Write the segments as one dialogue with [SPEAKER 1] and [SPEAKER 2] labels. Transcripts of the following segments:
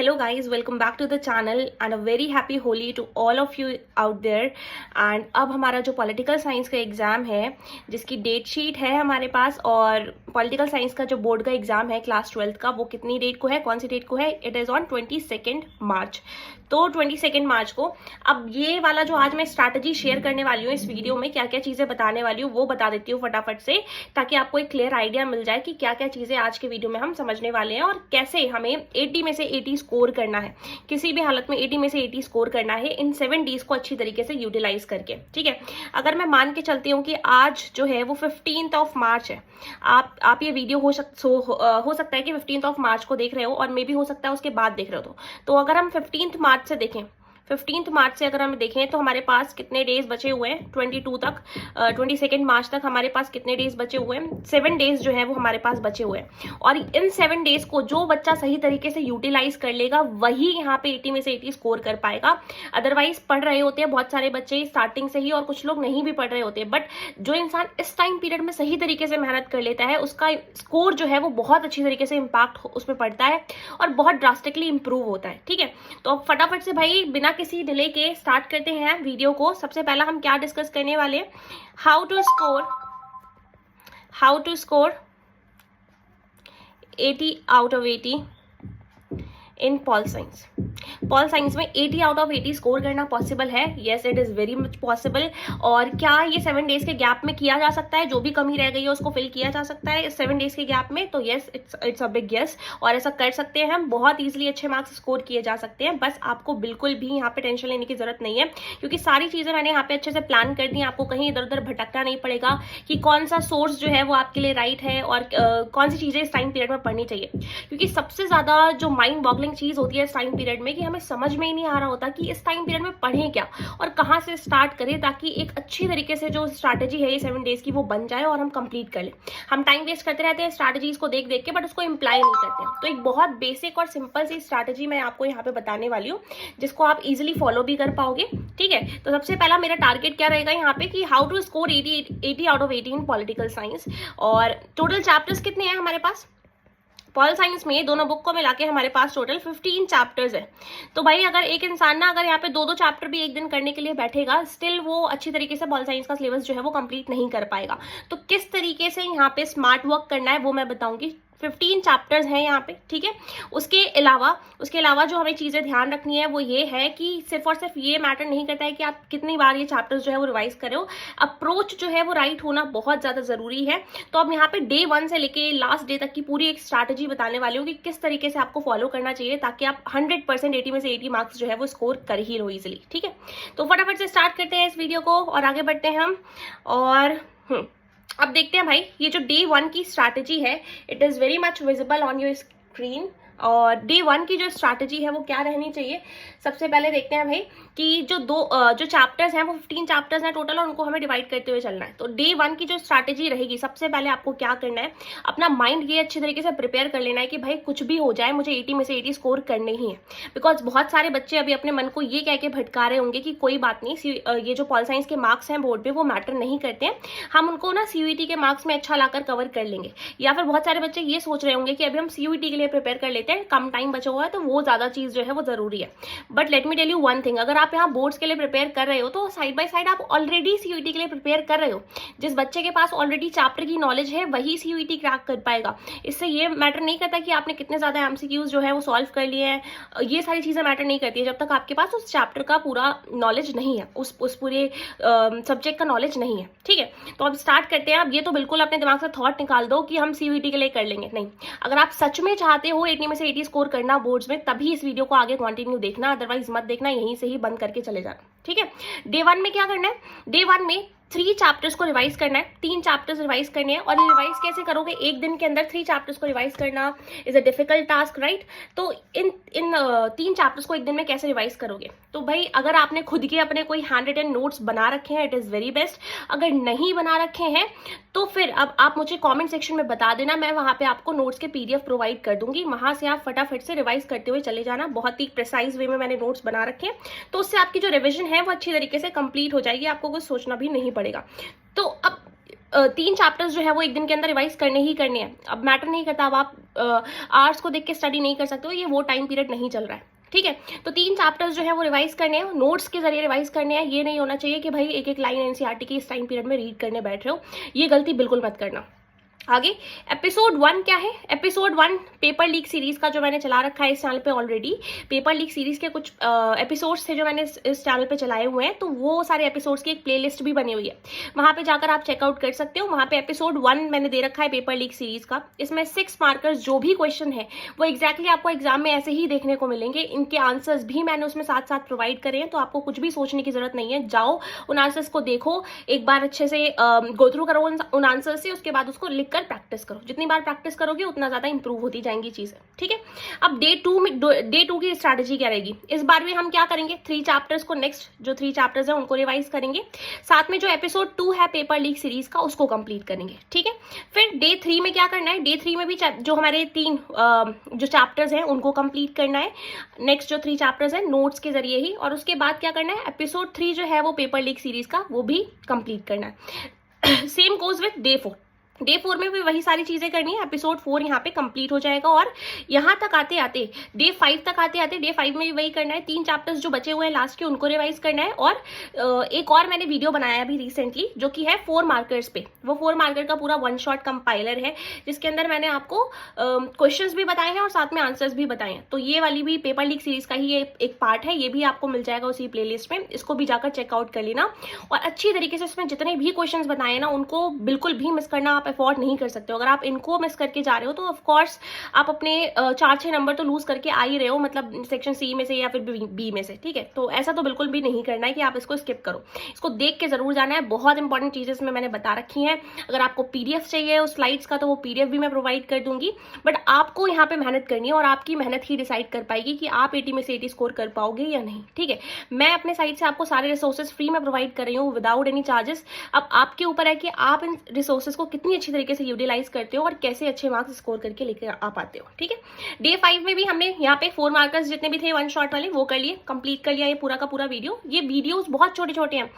[SPEAKER 1] Hello guys, welcome back to the channel and a very happy Holi to all of you out there. And अब हमारा जो political science का exam है जिसकी date sheet है हमारे पास, और पॉलिटिकल साइंस का जो बोर्ड का एग्ज़ाम है क्लास 12th का, वो कितनी डेट को है, कौन सी डेट को है, इट इज़ ऑन 22 मार्च। तो 22 मार्च को अब ये वाला जो आज मैं स्ट्रैटेजी शेयर करने वाली हूँ इस वीडियो में, क्या क्या चीज़ें बताने वाली हूँ वो बता देती हूँ फटाफट से, ताकि आपको एक क्लियर आइडिया मिल जाए कि क्या क्या चीज़ें आज के वीडियो में हम समझने वाले हैं और कैसे हमें 80 में से 80 स्कोर करना है। किसी भी हालत में 80 में से 80 स्कोर करना है इन 7 डेज को अच्छी तरीके से यूटिलाइज करके। ठीक है, अगर मैं मान के चलती हूँ कि आज जो है वो 15 मार्च है, आप ये वीडियो हो सकता है कि 15 मार्च को देख रहे हो और मे भी हो सकता है उसके बाद देख रहे हो। तो अगर हम 15 मार्च से देखें, 15 मार्च से अगर हम देखें तो हमारे पास कितने डेज बचे हुए हैं 22 तक, 22 मार्च तक हमारे पास कितने डेज बचे हुए हैं, 7 डेज जो है वो हमारे पास बचे हुए हैं। और इन 7 डेज को जो बच्चा सही तरीके से यूटिलाइज कर लेगा वही यहाँ पे 80 में से 80 स्कोर कर पाएगा। अदरवाइज पढ़ रहे होते हैं बहुत सारे बच्चे स्टार्टिंग से ही, और कुछ लोग नहीं भी पढ़ रहे होते, बट जो इंसान इस टाइम पीरियड में सही तरीके से मेहनत कर लेता है उसका स्कोर जो है वो बहुत अच्छी तरीके से इम्पैक्ट उस पर पड़ता है और बहुत ड्रास्टिकली इंप्रूव होता है। ठीक है, तो अब फटाफट से भाई बिना किसी डिले के स्टार्ट करते हैं वीडियो को। सबसे पहला हम क्या डिस्कस करने वाले हैं, how to score 80 out of 80 in pol science. Pol science में 80 आउट ऑफ 80 स्कोर करना पॉसिबल है। Yes, it is very much possible. और क्या ये 7 डेज के गैप में किया जा सकता है? जो भी कमी रह गई है उसको फिल किया जा सकता है इस 7 डेज के गैप में। तो yes, it's a big yes, और ऐसा कर सकते हैं हम। बहुत ईजिली अच्छे मार्क्स स्कोर किए जा सकते हैं। बस आपको बिल्कुल भी यहाँ पे टेंशन लेने की जरूरत नहीं है, क्योंकि सारी चीज़ें मैंने यहाँ पे अच्छे से प्लान कर दी। आपको कहीं इधर उधर भटकना नहीं पड़ेगा कि कौन सा सोर्स जो है वो आपके लिए राइट है और कौन सी चीज़ें इस टाइम पीरियड में पढ़नी चाहिए। क्योंकि सबसे ज़्यादा जो माइंड बॉगलिंग चीज़ होती है इस टाइम पीरियड में कि हमें समझ में ही नहीं आ रहा होता कि इस टाइम पीरियड में पढ़ें क्या और कहाँ से स्टार्ट करें, ताकि एक अच्छी तरीके से जो स्ट्रैटेजी है ये 7 डेज की वो बन जाए और हम कंप्लीट कर लें। हम टाइम वेस्ट करते रहते हैं स्ट्रैटेजीज को देख देख के, बट उसको इम्प्लाई नहीं करते हैं। तो एक बहुत बेसिक और सिंपल सी स्ट्रैटेजी मैं आपको यहाँ पे बताने वाली हूँ जिसको आप इजिली फॉलो भी कर पाओगे। ठीक है, तो सबसे पहला मेरा टारगेट क्या रहेगा यहाँ पे कि how to score 80 out of 80 in political science. और टोटल चैप्टर्स कितने हैं हमारे पास पॉल साइंस में? दोनों बुक को मिला के हमारे पास टोटल 15 चैप्टर्स है। तो भाई अगर एक इंसान ना अगर यहाँ पे दो चैप्टर भी एक दिन करने के लिए बैठेगा, स्टिल वो अच्छी तरीके से पॉल साइंस का सिलेबस जो है वो कंप्लीट नहीं कर पाएगा। तो किस तरीके से यहाँ पे स्मार्ट वर्क करना है वो मैं बताऊंगी। 15 चैप्टर्स हैं यहाँ पे। ठीक है, उसके अलावा जो हमें चीज़ें ध्यान रखनी है वो ये है कि सिर्फ और सिर्फ ये मैटर नहीं करता है कि आप कितनी बार ये चैप्टर्स जो है वो रिवाइज करें, अप्रोच जो है वो राइट होना बहुत ज़्यादा ज़रूरी है। तो अब यहाँ पे डे 1 से लेके लास्ट डे तक की पूरी एक स्ट्रैटेजी बताने वाली हूँ कि किस तरीके से आपको फॉलो करना चाहिए ताकि आप 100% 80 में से 80 मार्क्स जो है वो स्कोर कर ही लो इजिली। ठीक है, तो फटाफट से स्टार्ट करते हैं इस वीडियो को और आगे बढ़ते हैं हम। और अब देखते हैं भाई ये जो डे 1 की स्ट्रैटेजी है, it is very much visible on your screen. और डे 1 की जो स्ट्रैटेजी है वो क्या रहनी चाहिए, सबसे पहले देखते हैं भाई कि जो चैप्टर्स हैं वो 15 चैप्टर्स हैं टोटल और उनको हमें डिवाइड करते हुए चलना है। तो डे 1 की जो स्ट्रैटेजी रहेगी, सबसे पहले आपको क्या करना है, अपना माइंड ये अच्छी तरीके से प्रिपेयर कर लेना है कि भाई कुछ भी हो जाए मुझे 80 में से 80 स्कोर करने ही है। बिकॉज बहुत सारे बच्चे अभी अपने मन को ये कह के भटका रहे होंगे कि कोई बात नहीं, ये जो पॉल साइंस के मार्क्स हैं बोर्ड पे वो मैटर नहीं करते हैं, हम उनको ना CUET के मार्क्स में अच्छा लाकर कवर कर लेंगे। या फिर बहुत सारे बच्चे ये सोच रहे होंगे कि अभी हम CUET के लिए प्रिपेयर कर लेते हैं, कम टाइम बचा हुआ है तो वो ज्यादा चीज जो है वो जरूरी है। But let me tell you one thing, अगर आप यहाँ बोर्ड्स के लिए प्रिपेयर कर रहे हो तो साइड बाय साइड आप ऑलरेडी CUET के लिए प्रिपेयर कर रहे हो। जिस बच्चे के पास ऑलरेडी चैप्टर की नॉलेज है वही CUET क्रैक कर पाएगा। इससे ये मैटर नहीं करता कि आपने कितने ज्यादा MCQs जो है वो सॉल्व कर लिए हैं, ये सारी चीजें मैटर नहीं करती है जब तक आपके पास उस चैप्टर का पूरा नॉलेज नहीं है, उस पूरे सब्जेक्ट का नॉलेज नहीं है। ठीक है, तो अब स्टार्ट करते हैं। अब ये तो बिल्कुल अपने दिमाग से थॉट निकाल दो कि हम CUET के लिए कर लेंगे, नहीं। अगर आप सच में चाहते हो 80 में से 80 स्कोर करना बोर्ड्स में, तभी इस वीडियो को आगे कंटिन्यू देखना, अदरवाइज मत देखना, यहीं से ही बंद करके चले जाना। ठीक है, डे 1 में क्या करना है, डे 1 में 3 चैप्टर्स को रिवाइज करना है, 3 चैप्टर्स रिवाइज करने हैं। और ये रिवाइज कैसे करोगे, एक दिन के अंदर 3 चैप्टर्स को रिवाइज करना is a difficult task, right. तो इन 3 चैप्टर्स को एक दिन में कैसे रिवाइज करोगे, तो भाई अगर आपने खुद के अपने कोई हैंड रिटन नोट्स बना रखे हैं इट इज़ वेरी बेस्ट। अगर नहीं बना रखे हैं तो फिर अब आप मुझे कमेंट सेक्शन में बता देना, मैं वहाँ पे आपको नोट्स के PDF प्रोवाइड कर दूंगी, वहाँ से आप फटाफट से रिवाइज करते हुए चले जाना। बहुत ही प्रिसाइज वे में मैंने नोट्स बना रखे हैं, तो उससे आपकी जो रिविजन है वो अच्छी तरीके से कंप्लीट हो जाएगी, आपको कुछ सोचना भी नहीं पड़ेगा। तो अब 3 चैप्टर्स जो है वो एक दिन के अंदर रिवाइज करने ही करने हैं। अब मैटर नहीं करता, अब आप आर्ट्स को देख के स्टडी नहीं कर सकते हो, ये वो टाइम पीरियड नहीं चल रहा है, ठीक है। तो 3 चैप्टर्स जो है वो रिवाइज करने हैं, नोट्स के जरिए रिवाइज करने हैं। ये नहीं होना चाहिए कि भाई एक एक लाइन एनसीईआरटी की इस टाइम पीरियड में रीड करने बैठ रहे हो, ये गलती बिल्कुल मत करना। आगे एपिसोड 1 क्या है? एपिसोड 1 पेपर लीक सीरीज का जो मैंने चला रखा है इस चैनल पे ऑलरेडी। पेपर लीक सीरीज के कुछ एपिसोड्स थे जो मैंने इस चैनल पे चलाए हुए हैं, तो वो सारे एपिसोड्स की एक प्लेलिस्ट भी बनी हुई है, वहां पे जाकर आप चेकआउट कर सकते हो। वहां पे एपिसोड 1 मैंने दे रखा है पेपर लीक सीरीज का। इसमें 6 मार्कर्स जो भी क्वेश्चन है वो एग्जैक्टली आपको एग्जाम में ऐसे ही देखने को मिलेंगे। इनके आंसर्स भी मैंने उसमें साथ साथ प्रोवाइड करे हैं, तो आपको कुछ भी सोचने की जरूरत नहीं है। जाओ उन आंसर्स को देखो, एक बार अच्छे से गो थ्रू करो उन आंसर से, उसके बाद उसको लिखकर प्रैक्टिस करो। जितनी बार प्रैक्टिस करोगे उतना ज्यादा इंप्रूव होती जाएंगी चीजें, ठीक है। अब डे 2 की स्ट्रैटेजी क्या रहेगी? इस बार भी हम क्या करेंगे, 3 चैप्टर्स को, नेक्स्ट जो 3 चैप्टर्स हैं उनको रिवाइज करेंगे, साथ में जो एपिसोड 2 है पेपर लीक सीरीज का उसको कंप्लीट करेंगे, ठीक है। फिर डे 3 में क्या करना है? डे 3 में भी जो हमारे 3 जो चैप्टर्स हैं उनको कंप्लीट करना है, नेक्स्ट जो 3 चैप्टर्स हैं नोट्स के जरिए ही। और उसके बाद क्या करना है? एपिसोड 3 जो है वो पेपर लीक सीरीज का वो भी कंप्लीट करना है। Same goes with day 4। Day 4 में भी वही सारी चीजें करनी है। एपिसोड 4 यहाँ पे कंप्लीट हो जाएगा और यहाँ तक आते आते डे 5 तक आते आते डे 5 में भी वही करना है। 3 चैप्टर्स जो बचे हुए हैं लास्ट के उनको रिवाइज करना है। और एक और मैंने वीडियो बनाया अभी रिसेंटली जो कि है 4 मार्कर्स पे। वो 4 मार्कर का पूरा 1 शॉट कंपाइलर है जिसके अंदर मैंने आपको क्वेश्चंस भी बताए हैं और साथ में आंसर्स भी बताए हैं। तो ये वाली भी पेपर लीक सीरीज का ही एक पार्ट है, ये भी आपको मिल जाएगा उसी प्लेलिस्ट में। इसको भी जाकर चेकआउट कर लेना और अच्छी तरीके से इसमें जितने भी क्वेश्चंस बताए ना उनको बिल्कुल भी मिस करना आप अफोर्ड नहीं कर सकते हो। अगर आप इनको मिस करके जा रहे हो तो ऑफ कोर्स आप अपने 4-6 नंबर तो लूज करके आ ही रहे हो, मतलब सेक्शन सी में से या फिर बी में से, ठीक है। तो ऐसा तो बिल्कुल भी नहीं करना है कि आप इसको स्किप करो, इसको देख के जरूर जाना है। बहुत इंपॉर्टेंट चीजें इसमें मैंने बता रखी हैं। अगर आपको पीडीएफ चाहिए उस स्लाइड्स का तो वो पीडीएफ भी मैं प्रोवाइड कर दूंगी, बट आपको यहाँ पे मेहनत करनी है और आपकी मेहनत ही डिसाइड कर पाएगी कि आप 80 में से 80 स्कोर कर पाओगे या नहीं, ठीक है। मैं अपने साइड से आपको सारे रिसोर्सेज फ्री में प्रोवाइड कर रही हूँ विदाउट एनी चार्जेस। अब आपके ऊपर है कि आप इन रिसोर्सेज को कितनी अच्छी तरीके से यूटिलाइज करते हो और कैसे अच्छे मार्क्स स्कोर करके लेकर आ पाते हो, ठीक है। डे 5 में भी हमने यहाँ पे 4 मार्कर्स जितने भी थे 1 शॉट वाले वो कर लिए, कंप्लीट कर लिया ये पूरा का पूरा वीडियो। ये वीडियोस बहुत छोटे छोटे हैं,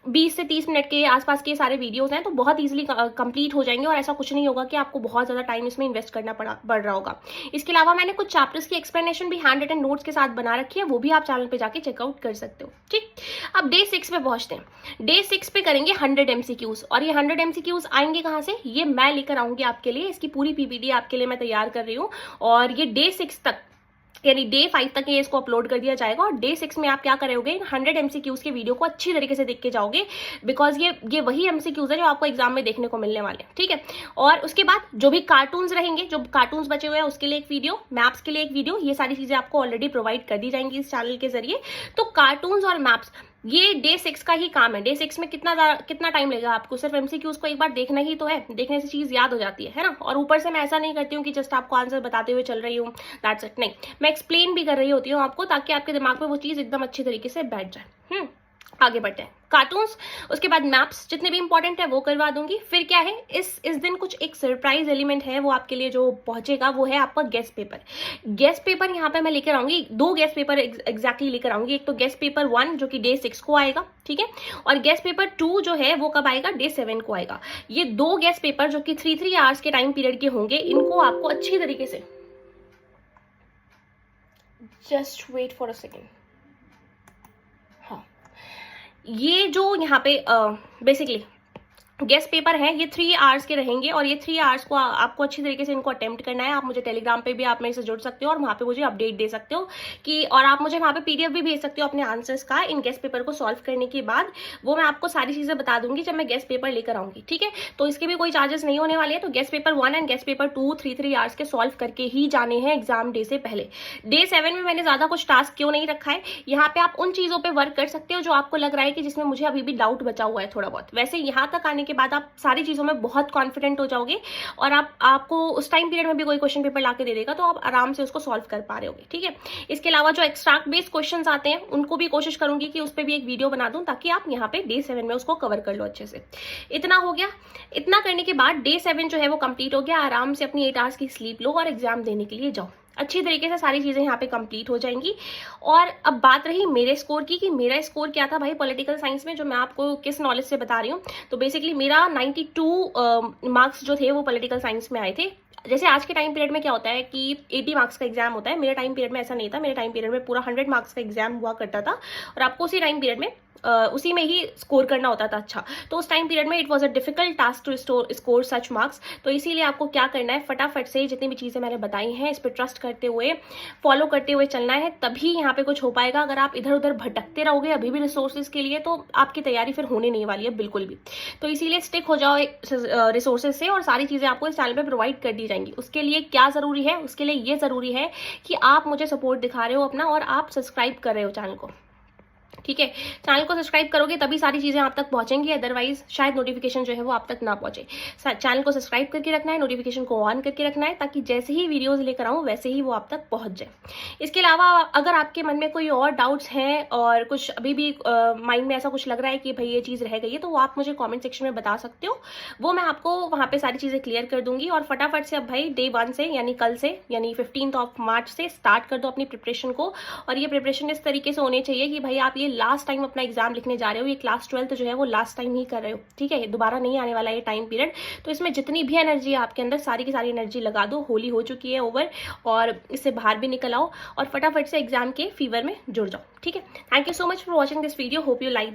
[SPEAKER 1] 20 से 30 मिनट के आसपास के सारे वीडियोस हैं, तो बहुत ईजिली कंप्लीट हो जाएंगे और ऐसा कुछ नहीं होगा कि आपको बहुत ज्यादा टाइम इसमें इन्वेस्ट करना पड़ रहा होगा। इसके अलावा मैंने कुछ चैप्टर्स की एक्सप्लेनेशन भी हैंड रिटन नोट्स के साथ बना रखी है, वो भी आप चैनल पे जाके चेकआउट कर सकते हो, ठीक। अब डे 6 पे पहुंचते हैं। डे 6 पे करेंगे 100 MCQs और ये 100 MCQs आएंगे कहाँ से? ये मैं लेकर आऊंगी आपके लिए, इसकी पूरी पीपीटी आपके लिए मैं तैयार कर रही हूँ और ये डे 6 तक यानी डे 5 तक ये इसको अपलोड कर दिया जाएगा। और डे 6 में आप क्या करोगे? 100 MCQs के वीडियो को अच्छी तरीके से देख के जाओगे, बिकॉज ये वही MCQs है जो आपको एग्जाम में देखने को मिलने वाले हैं, ठीक है। और उसके बाद जो भी कार्टून्स रहेंगे, जो कार्टून्स बचे हुए हैं उसके लिए एक वीडियो, मैप्स के लिए एक वीडियो, ये सारी चीजें आपको ऑलरेडी प्रोवाइड कर दी जाएंगी इस चैनल के जरिए। तो कार्टून्स और मैप्स ये डे 6 का ही काम है। डे 6 में कितना टाइम लगेगा आपको? सिर्फ MCQs को एक बार देखना ही तो है, देखने से चीज याद हो जाती है ना। और ऊपर से मैं ऐसा नहीं करती हूँ कि जस्ट आपको आंसर बताते हुए चल रही हूँ, दैट्स इट, नहीं, मैं एक्सप्लेन भी कर रही होती हूँ आपको, ताकि आपके दिमाग में वो चीज एकदम अच्छी तरीके से बैठ जाए। आगे बढ़ते हैं। कार्टून्स, उसके बाद मैप्स जितने भी इंपॉर्टेंट है वो करवा दूंगी। फिर क्या है, इस दिन कुछ एक सरप्राइज एलिमेंट है वो आपके लिए जो पहुंचेगा, वो है आपका गेस्ट पेपर। गेस्ट पेपर यहाँ पे मैं लेकर आऊंगी, 2 गेस्ट पेपर एग्जैक्टली लेकर आऊंगी। एक तो गेस्ट पेपर 1 जो कि डे 6 को आएगा, ठीक है, और गेस्ट पेपर 2 जो है वो कब आएगा? डे 7 को आएगा। ये 2 गेस्ट पेपर जो कि 3 आवर्स के टाइम पीरियड के होंगे, इनको आपको अच्छी तरीके से, just wait for a second, ये जो यहाँ पे बेसिकली गेस्ट पेपर है ये 3 आवर्स के रहेंगे और ये 3 आवर्स को आपको अच्छी तरीके से इनको अटेम्प्ट करना है। आप मुझे टेलीग्राम पे भी आप मेरे से जुड़ सकते हो और वहाँ पे मुझे अपडेट दे सकते हो कि, और आप मुझे वहाँ पे पीडीएफ भी भेज सकते हो अपने आंसर्स का इन गेस्ट पेपर को सॉल्व करने के बाद। वो मैं आपको सारी चीजें बता दूंगी जब मैं गेस्ट पेपर लेकर आऊंगी, ठीक है। तो इसके भी कोई चार्जेस नहीं होने वाले हैं। तो guest paper 1 and guest paper 2 3 hours के सॉल्व करके ही जाने हैं एग्जाम डे से पहले। डे 7 में मैंने ज्यादा कुछ टास्क क्यों नहीं रखा है, यहाँ पे आप उन चीजों पर वर्क कर सकते हो जो आपको लग रहा है कि जिसमें मुझे अभी भी डाउट बचा हुआ है थोड़ा बहुत। वैसे यहाँ तक आने के बाद आप सारी चीजों में बहुत कॉन्फिडेंट हो जाओगे और आपको उस टाइम पीरियड में भी कोई क्वेश्चन पेपर लाके दे देगा तो आप आराम से उसको सॉल्व कर पा रहे होगे, ठीक है। इसके अलावा जो एक्सट्रैक्ट बेस्ड क्वेश्चंस आते हैं उनको भी कोशिश करूंगी कि उस पर भी एक वीडियो बना दूं ताकि आप यहाँ पे डे 7 में उसको कवर कर लो अच्छे से। इतना हो गया। इतना करने के बाद डे 7 जो है वो कंप्लीट हो गया। आराम से अपनी 8 आवर्स की स्लीप लो और एग्जाम देने के लिए जाओ। अच्छी तरीके से सारी चीज़ें यहाँ पे कंप्लीट हो जाएंगी। और अब बात रही मेरे स्कोर की, कि मेरा स्कोर क्या था भाई पॉलिटिकल साइंस में, जो मैं आपको किस नॉलेज से बता रही हूँ। तो बेसिकली मेरा 92 मार्क्स जो थे वो पॉलिटिकल साइंस में आए थे। जैसे आज के टाइम पीरियड में क्या होता है कि 80 मार्क्स का एग्जाम होता है, मेरे टाइम पीरियड में ऐसा नहीं था। मेरे टाइम पीरियड में पूरा 100 मार्क्स का एग्जाम हुआ करता था, और आपको उसी टाइम पीरियड में उसी में ही स्कोर करना होता था। अच्छा, तो उस टाइम पीरियड में it was a difficult task to score such marks. तो इसीलिए आपको क्या करना है, फटाफट से जितनी भी चीज़ें मैंने बताई हैं इस पर ट्रस्ट करते हुए, फॉलो करते हुए चलना है, तभी यहाँ पे कुछ हो पाएगा। अगर आप इधर उधर भटकते रहोगे अभी भी रिसोर्सेज के लिए, तो आपकी तैयारी फिर होने नहीं वाली है बिल्कुल भी। तो इसीलिए स्टिक हो जाओ रिसोर्सेज से, और सारी चीज़ें आपको इस चैनल पर प्रोवाइड कर दी जाएंगी। उसके लिए क्या ज़रूरी है, उसके लिए ये ज़रूरी है कि आप मुझे सपोर्ट दिखा रहे हो अपना, और आप सब्सक्राइब कर रहे हो चैनल को। ठीक है, चैनल को सब्सक्राइब करोगे तभी सारी चीज़ें आप तक पहुंचेंगी, अदरवाइज शायद नोटिफिकेशन जो है वो आप तक ना पहुंचे। चैनल को सब्सक्राइब करके रखना है, नोटिफिकेशन को ऑन करके रखना है, ताकि जैसे ही वीडियोस लेकर आऊँ वैसे ही वो आप तक पहुंच जाए। इसके अलावा अगर आपके मन में कोई और डाउट्स हैं, और कुछ अभी भी माइंड में ऐसा कुछ लग रहा है कि भाई ये चीज़ रह गई है, तो वो आप मुझे कॉमेंट सेक्शन में बता सकते हो, वो मैं आपको वहाँ पर सारी चीज़ें क्लियर कर दूंगी। और फटाफट से अब भाई Day 1 से, यानी कल से, यानी 15 मार्च से स्टार्ट कर दो अपनी प्रिपरेशन को। और ये प्रिपरेशन इस तरीके से होनी चाहिए कि भाई आप ये लास्ट टाइम अपना एग्जाम लिखने जा रहे हो, ये क्लास 12 जो है वो लास्ट टाइम ही कर रहे हो। ठीक है, दोबारा नहीं आने वाला ये टाइम पीरियड। तो इसमें जितनी भी एनर्जी है आपके अंदर, सारी की सारी एनर्जी लगा दो। होली हो चुकी है ओवर, और इससे बाहर भी निकल आओ, और फटाफट से एग्जाम के फीवर में जुड़ जाओ। ठीक है, thank you so much for watching this video, hope you like.